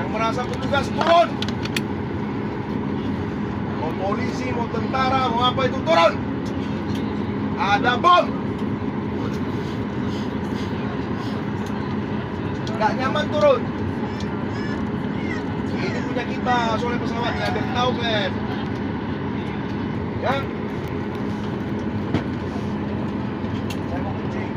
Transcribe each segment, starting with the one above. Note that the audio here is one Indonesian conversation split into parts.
Yang merasa petugas turun. Mau polisi, mau tentara, mau apa itu turun. Ada bom. Gak nyaman turun. Ini punya kita, soalnya pesawatnya biar tahu kan. Ya. Saya mau kencing.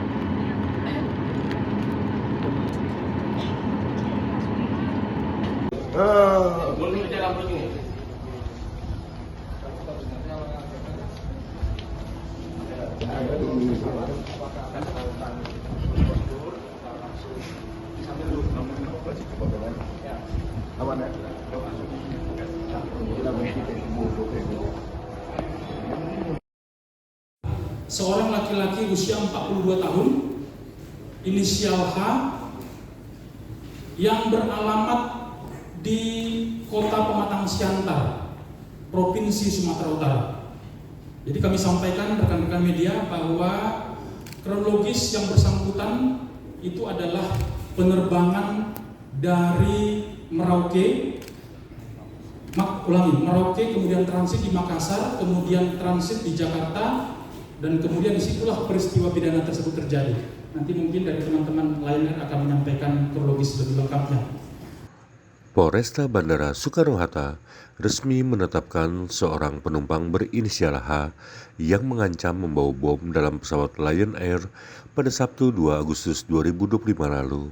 Seorang laki-laki usia 42 tahun, inisial H, yang beralamat di Kota Pematang Siantar, Provinsi Sumatera Utara. Jadi kami sampaikan rekan-rekan media bahwa kronologis yang bersangkutan itu adalah penerbangan dari Merauke, kemudian transit di Makassar, kemudian transit di Jakarta, dan kemudian disitulah peristiwa pidana tersebut terjadi. Nanti mungkin dari teman-teman lainnya akan menyampaikan kronologis lebih lengkapnya. Polresta Bandara Soekarno-Hatta resmi menetapkan seorang penumpang berinisial H yang mengancam membawa bom dalam pesawat Lion Air pada Sabtu 2 Agustus 2025 lalu.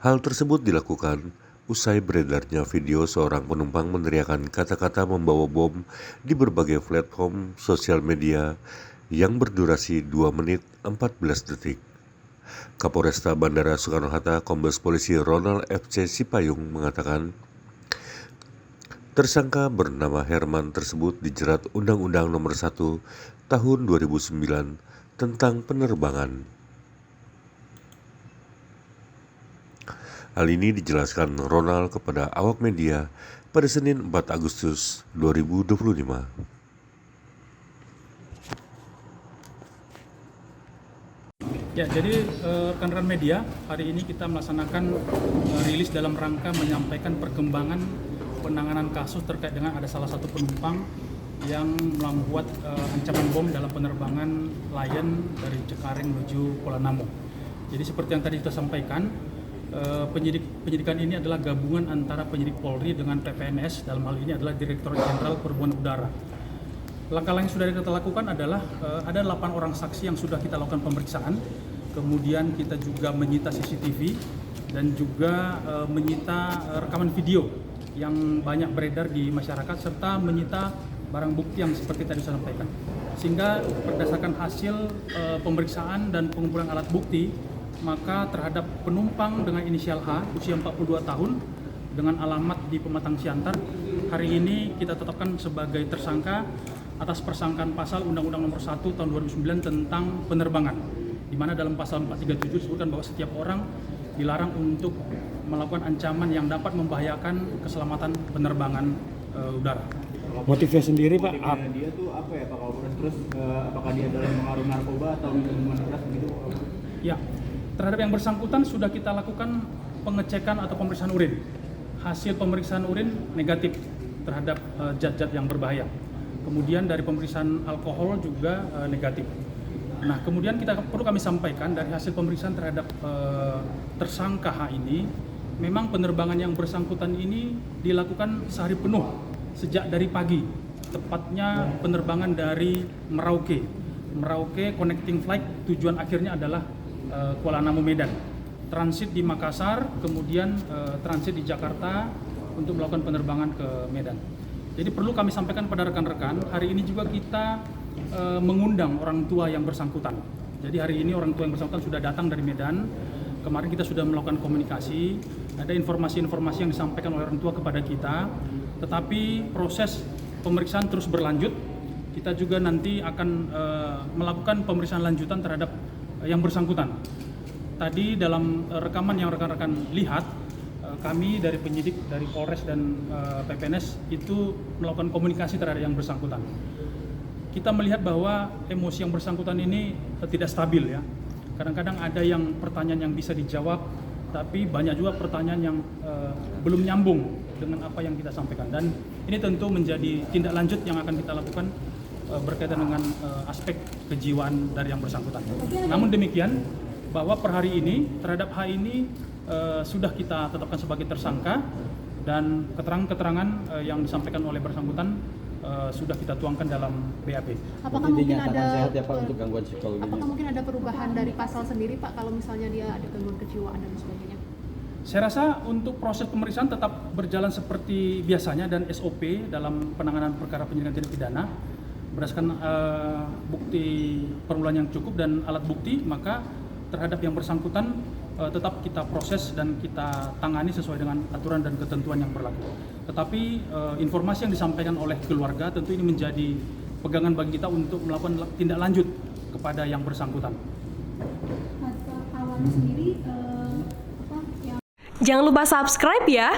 Hal tersebut dilakukan usai beredarnya video seorang penumpang meneriakkan kata-kata membawa bom di berbagai platform sosial media yang berdurasi 2 menit 14 detik. Kapolresta Bandara Soekarno-Hatta Kombes Polisi Ronald FC Sipayung mengatakan, tersangka bernama Herman tersebut dijerat Undang-Undang Nomor 1 Tahun 2009 tentang penerbangan. Hal ini dijelaskan Ronald kepada awak media pada Senin 4 Agustus 2025. Ya, jadi rekan-rekan media, hari ini kita melaksanakan rilis dalam rangka menyampaikan perkembangan penanganan kasus terkait dengan ada salah satu penumpang yang membuat ancaman bom dalam penerbangan Lion dari Cengkareng menuju Kuala Namu. Jadi seperti yang tadi kita sampaikan, penyidikan ini adalah gabungan antara penyidik Polri dengan PPNS, dalam hal ini adalah Direktorat Jenderal Perhubungan Udara. Langkah-langkah yang sudah kita lakukan adalah ada 8 orang saksi yang sudah kita lakukan pemeriksaan, kemudian kita juga menyita CCTV dan juga menyita rekaman video yang banyak beredar di masyarakat serta menyita barang bukti yang seperti tadi saya sampaikan. Sehingga berdasarkan hasil pemeriksaan dan pengumpulan alat bukti, maka terhadap penumpang dengan inisial H usia 42 tahun dengan alamat di Pematang Siantar, hari ini kita tetapkan sebagai tersangka atas persangkaan pasal Undang-Undang Nomor 1 Tahun 2009 tentang penerbangan, di mana dalam pasal 437 disebutkan bahwa setiap orang dilarang untuk melakukan ancaman yang dapat membahayakan keselamatan penerbangan udara. Motifnya sendiri Pak? Dia tuh apa ya Pak? Terus apakah dia dalam pengaruh narkoba atau minuman keras begitu? Ya, terhadap yang bersangkutan sudah kita lakukan pengecekan atau pemeriksaan urin. Hasil pemeriksaan urin negatif terhadap zat-zat yang berbahaya. Kemudian dari pemeriksaan alkohol juga negatif. Nah, kemudian perlu kami sampaikan dari hasil pemeriksaan terhadap tersangka H ini, memang penerbangan yang bersangkutan ini dilakukan sehari penuh sejak dari pagi, tepatnya penerbangan dari Merauke connecting flight, tujuan akhirnya adalah Kuala Namu Medan, transit di Makassar, kemudian transit di Jakarta untuk melakukan penerbangan ke Medan. Jadi perlu kami sampaikan pada rekan-rekan, hari ini juga kita mengundang orang tua yang bersangkutan. Jadi hari ini orang tua yang bersangkutan sudah datang dari Medan. Kemarin kita sudah melakukan komunikasi, ada informasi-informasi yang disampaikan oleh orang tua kepada kita. Tetapi proses pemeriksaan terus berlanjut. Kita juga nanti akan melakukan pemeriksaan lanjutan terhadap yang bersangkutan. Tadi dalam rekaman yang rekan-rekan lihat, kami dari penyidik dari Polres dan PPNS itu melakukan komunikasi terhadap yang bersangkutan. Kita melihat bahwa emosi yang bersangkutan ini tidak stabil ya. Kadang-kadang ada yang pertanyaan yang bisa dijawab, tapi banyak juga pertanyaan yang belum nyambung dengan apa yang kita sampaikan, dan ini tentu menjadi tindak lanjut yang akan kita lakukan berkaitan dengan aspek kejiwaan dari yang bersangkutan. Namun demikian, bahwa per hari ini terhadap H ini sudah kita tetapkan sebagai tersangka, dan keterangan-keterangan yang disampaikan oleh bersangkutan sudah kita tuangkan dalam BAP. Apakah mungkin ada sehat ya Pak untuk gangguan psikologi? Apakah mungkin ada perubahan dari pasal sendiri Pak kalau misalnya dia ada gangguan kejiwaan dan sebagainya? Saya rasa untuk proses pemeriksaan tetap berjalan seperti biasanya dan SOP dalam penanganan perkara penyelidikan tindak pidana berdasarkan bukti permulaan yang cukup dan alat bukti, maka terhadap yang bersangkutan tetap kita proses dan kita tangani sesuai dengan aturan dan ketentuan yang berlaku. Tetapi informasi yang disampaikan oleh keluarga tentu ini menjadi pegangan bagi kita untuk melakukan tindak lanjut kepada yang bersangkutan. Awalnya sendiri Jangan lupa subscribe ya.